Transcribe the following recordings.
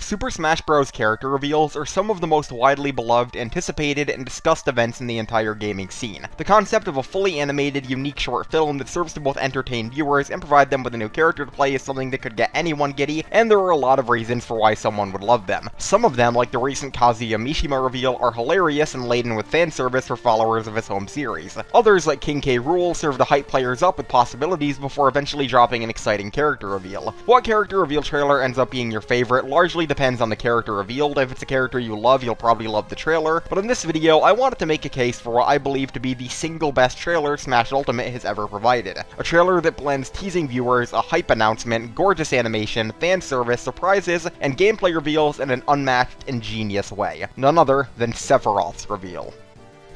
Super Smash Bros. Character reveals are some of the most widely beloved, anticipated, and discussed events in the entire gaming scene. The concept of a fully animated, unique short film that serves to both entertain viewers and provide them with a new character to play is something that could get anyone giddy, and there are a lot of reasons for why someone would love them. Some of them, like the recent Kazuya Mishima reveal, are hilarious and laden with fan service for followers of his home series. Others, like King K. Rool, serve to hype players up with possibilities before eventually dropping an exciting character reveal. What character reveal trailer ends up being your favorite largely depends on the character revealed. If it's a character you love, you'll probably love the trailer, but in this video, I wanted to make a case for what I believe to be the single best trailer Smash Ultimate has ever provided. A trailer that blends teasing viewers, a hype announcement, gorgeous animation, fan service, surprises, and gameplay reveals in an unmatched and genius way. None other than Sephiroth's reveal.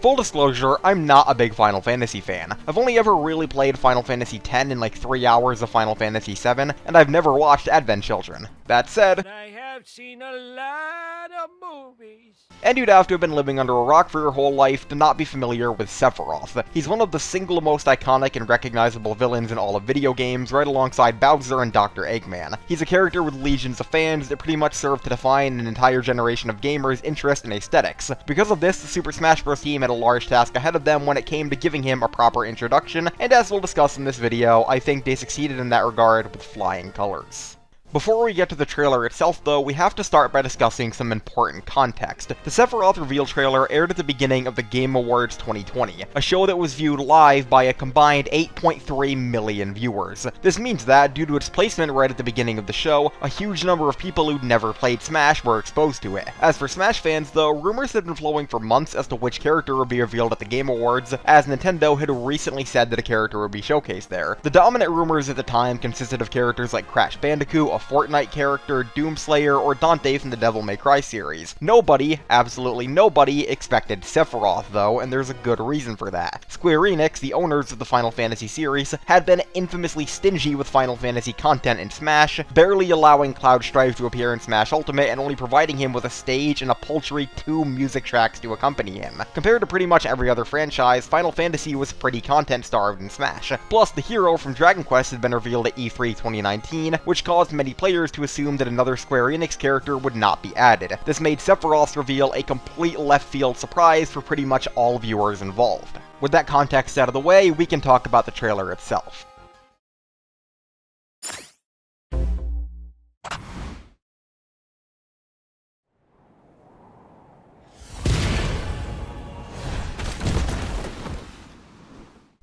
Full disclosure, I'm not a big Final Fantasy fan. I've only ever really played Final Fantasy X in like 3 hours of Final Fantasy VII, and I've never watched Advent Children. That said, I have seen a lot of movies. And you'd have to have been living under a rock for your whole life to not be familiar with Sephiroth. He's one of the single most iconic and recognizable villains in all of video games, right alongside Bowser and Dr. Eggman. He's a character with legions of fans that pretty much serve to define an entire generation of gamers' interest in aesthetics. Because of this, the Super Smash Bros. Team had a large task ahead of them when it came to giving him a proper introduction, and as we'll discuss in this video, I think they succeeded in that regard with flying colors. Before we get to the trailer itself though, we have to start by discussing some important context. The Sephiroth reveal trailer aired at the beginning of the Game Awards 2020, a show that was viewed live by a combined 8.3 million viewers. This means that, due to its placement right at the beginning of the show, a huge number of people who'd never played Smash were exposed to it. As for Smash fans though, rumors had been flowing for months as to which character would be revealed at the Game Awards, as Nintendo had recently said that a character would be showcased there. The dominant rumors at the time consisted of characters like Crash Bandicoot, a Fortnite character, Doomslayer, or Dante from the Devil May Cry series. Nobody, absolutely nobody, expected Sephiroth though, and there's a good reason for that. Square Enix, the owners of the Final Fantasy series, had been infamously stingy with Final Fantasy content in Smash, barely allowing Cloud Strife to appear in Smash Ultimate and only providing him with a stage and a paltry 2 music tracks to accompany him. Compared to pretty much every other franchise, Final Fantasy was pretty content-starved in Smash. Plus, the hero from Dragon Quest had been revealed at E3 2019, which caused many players to assume that another Square Enix character would not be added. This made Sephiroth's reveal a complete left-field surprise for pretty much all viewers involved. With that context out of the way, we can talk about the trailer itself.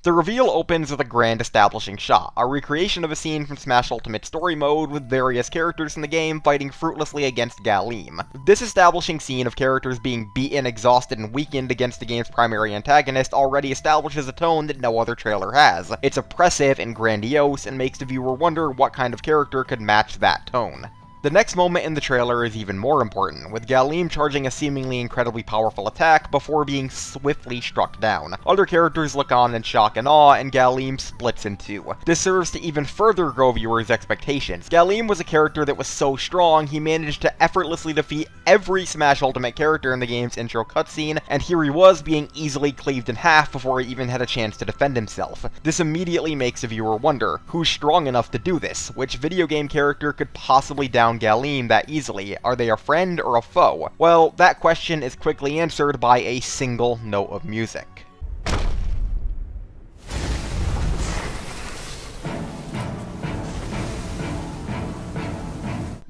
The reveal opens with a grand establishing shot, a recreation of a scene from Smash Ultimate Story Mode with various characters in the game fighting fruitlessly against Galim. This establishing scene of characters being beaten, exhausted, and weakened against the game's primary antagonist already establishes a tone that no other trailer has. It's oppressive and grandiose, and makes the viewer wonder what kind of character could match that tone. The next moment in the trailer is even more important, with Galim charging a seemingly incredibly powerful attack before being swiftly struck down. Other characters look on in shock and awe, and Galim splits in two. This serves to even further grow viewers' expectations. Galim was a character that was so strong, he managed to effortlessly defeat every Smash Ultimate character in the game's intro cutscene, and here he was being easily cleaved in half before he even had a chance to defend himself. This immediately makes a viewer wonder, who's strong enough to do this? Which video game character could possibly down Galim that easily? Are they a friend or a foe? Well, that question is quickly answered by a single note of music.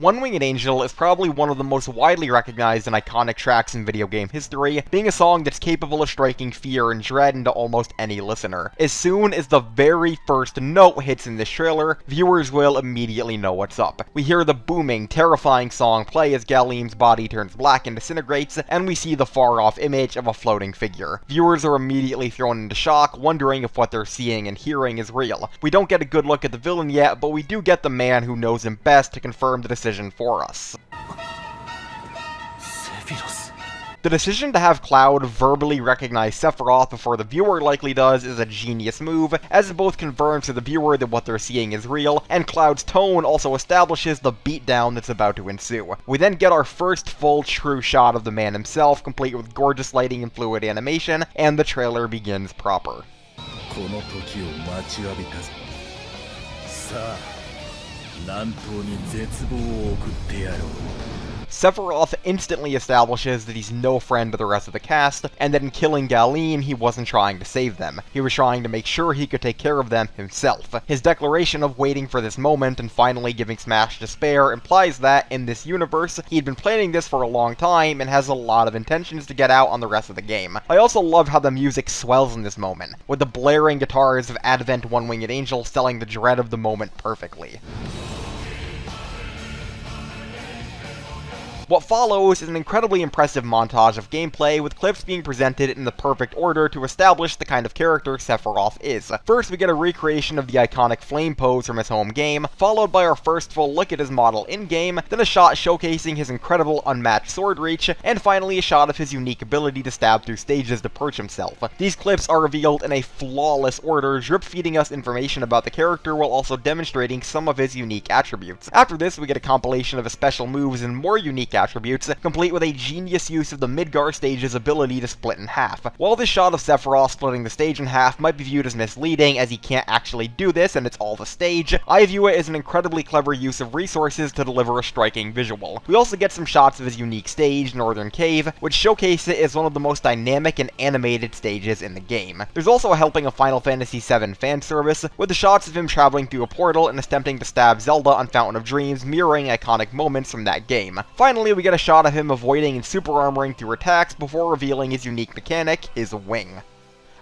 One Winged Angel is probably one of the most widely recognized and iconic tracks in video game history, being a song that's capable of striking fear and dread into almost any listener. As soon as the very first note hits in this trailer, viewers will immediately know what's up. We hear the booming, terrifying song play as Galim's body turns black and disintegrates, and we see the far-off image of a floating figure. Viewers are immediately thrown into shock, wondering if what they're seeing and hearing is real. We don't get a good look at the villain yet, but we do get the man who knows him best to confirm the decision for us. Sephiroth. The decision to have Cloud verbally recognize Sephiroth before the viewer likely does is a genius move, as it both confirms to the viewer that what they're seeing is real, and Cloud's tone also establishes the beatdown that's about to ensue. We then get our first full true shot of the man himself, complete with gorgeous lighting and fluid animation, and the trailer begins proper. 南東に絶望を送ってやろう。Sephiroth instantly establishes that he's no friend to the rest of the cast, and that in killing Galeen, he wasn't trying to save them. He was trying to make sure he could take care of them himself. His declaration of waiting for this moment and finally giving Smash to spare implies that, in this universe, he'd been planning this for a long time and has a lot of intentions to get out on the rest of the game. I also love how the music swells in this moment, with the blaring guitars of Advent One-Winged Angel selling the dread of the moment perfectly. What follows is an incredibly impressive montage of gameplay, with clips being presented in the perfect order to establish the kind of character Sephiroth is. First, we get a recreation of the iconic flame pose from his home game, followed by our first full look at his model in-game, then a shot showcasing his incredible unmatched sword reach, and finally a shot of his unique ability to stab through stages to perch himself. These clips are revealed in a flawless order, drip-feeding us information about the character while also demonstrating some of his unique attributes. After this, we get a compilation of his special moves and more unique attributes, complete with a genius use of the Midgar stage's ability to split in half. While this shot of Sephiroth splitting the stage in half might be viewed as misleading, as he can't actually do this and it's all the stage, I view it as an incredibly clever use of resources to deliver a striking visual. We also get some shots of his unique stage, Northern Cave, which showcase it as one of the most dynamic and animated stages in the game. There's also a helping of Final Fantasy VII fan service, with the shots of him traveling through a portal and attempting to stab Zelda on Fountain of Dreams, mirroring iconic moments from that game. Finally, we get a shot of him avoiding and super armoring through attacks before revealing his unique mechanic, his wing.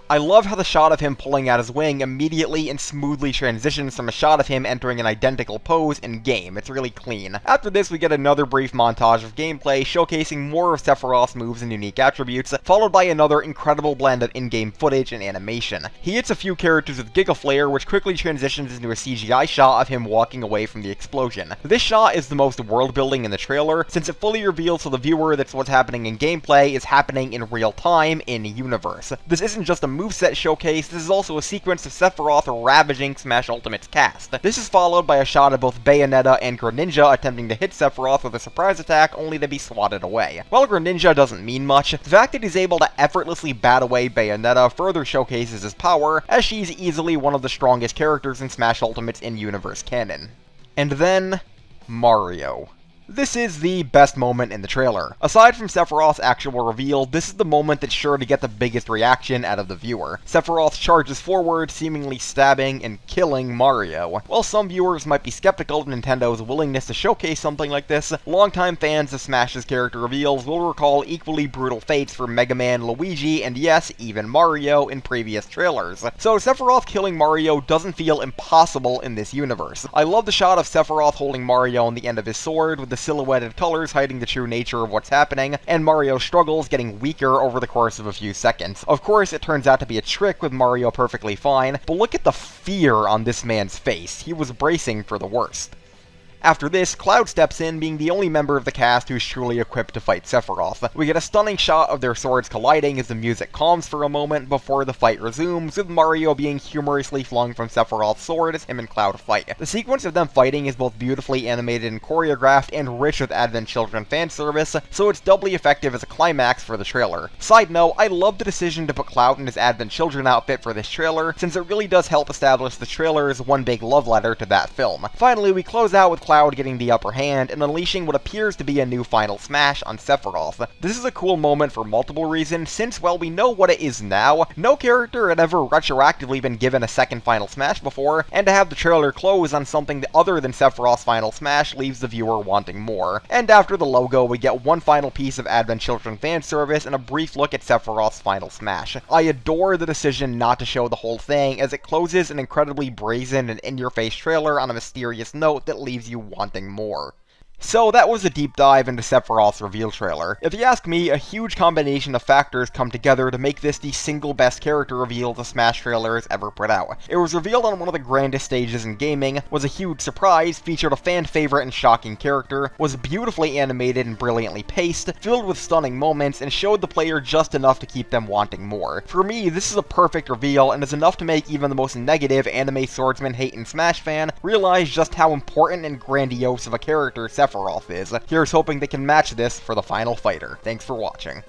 I love how the shot of him pulling out his wing immediately and smoothly transitions from a shot of him entering an identical pose in-game. It's really clean. After this, we get another brief montage of gameplay showcasing more of Sephiroth's moves and unique attributes, followed by another incredible blend of in-game footage and animation. He hits a few characters with Giga Flare, which quickly transitions into a CGI shot of him walking away from the explosion. This shot is the most world-building in the trailer, since it fully reveals to the viewer that what's happening in gameplay is happening in real time in-universe. This isn't just a moveset showcase, this is also a sequence of Sephiroth ravaging Smash Ultimate's cast. This is followed by a shot of both Bayonetta and Greninja attempting to hit Sephiroth with a surprise attack only to be swatted away. While Greninja doesn't mean much, the fact that he's able to effortlessly bat away Bayonetta further showcases his power, as she's easily one of the strongest characters in Smash Ultimate's in-universe canon. And then, Mario. This is the best moment in the trailer. Aside from Sephiroth's actual reveal, this is the moment that's sure to get the biggest reaction out of the viewer. Sephiroth charges forward, seemingly stabbing and killing Mario. While some viewers might be skeptical of Nintendo's willingness to showcase something like this, longtime fans of Smash's character reveals will recall equally brutal fates for Mega Man, Luigi, and yes, even Mario in previous trailers. So Sephiroth killing Mario doesn't feel impossible in this universe. I love the shot of Sephiroth holding Mario on the end of his sword, with the silhouetted colors hiding the true nature of what's happening, and Mario's struggles getting weaker over the course of a few seconds. Of course, it turns out to be a trick with Mario perfectly fine, but look at the fear on this man's face. He was bracing for the worst. After this, Cloud steps in, being the only member of the cast who's truly equipped to fight Sephiroth. We get a stunning shot of their swords colliding as the music calms for a moment before the fight resumes, with Mario being humorously flung from Sephiroth's sword as him and Cloud fight. The sequence of them fighting is both beautifully animated and choreographed and rich with Advent Children fan service, so it's doubly effective as a climax for the trailer. Side note, I love the decision to put Cloud in his Advent Children outfit for this trailer, since it really does help establish the trailer as one big love letter to that film. Finally, we close out with Cloud getting the upper hand and unleashing what appears to be a new final smash on Sephiroth. This is a cool moment for multiple reasons, since, well, we know what it is now. No character had ever retroactively been given a second final smash before, and to have the trailer close on something other than Sephiroth's final smash leaves the viewer wanting more. And after the logo, we get one final piece of Advent Children fan service and a brief look at Sephiroth's final smash. I adore the decision not to show the whole thing, as it closes an incredibly brazen and in-your-face trailer on a mysterious note that leaves you wanting more. So that was a deep dive into Sephiroth's reveal trailer. If you ask me, a huge combination of factors come together to make this the single best character reveal the Smash trailer has ever put out. It was revealed on one of the grandest stages in gaming, was a huge surprise, featured a fan favorite and shocking character, was beautifully animated and brilliantly paced, filled with stunning moments, and showed the player just enough to keep them wanting more. For me, this is a perfect reveal and is enough to make even the most negative anime swordsman hating Smash fan realize just how important and grandiose of a character Sephiroth is. Here's hoping they can match this for the final fighter. Thanks for watching.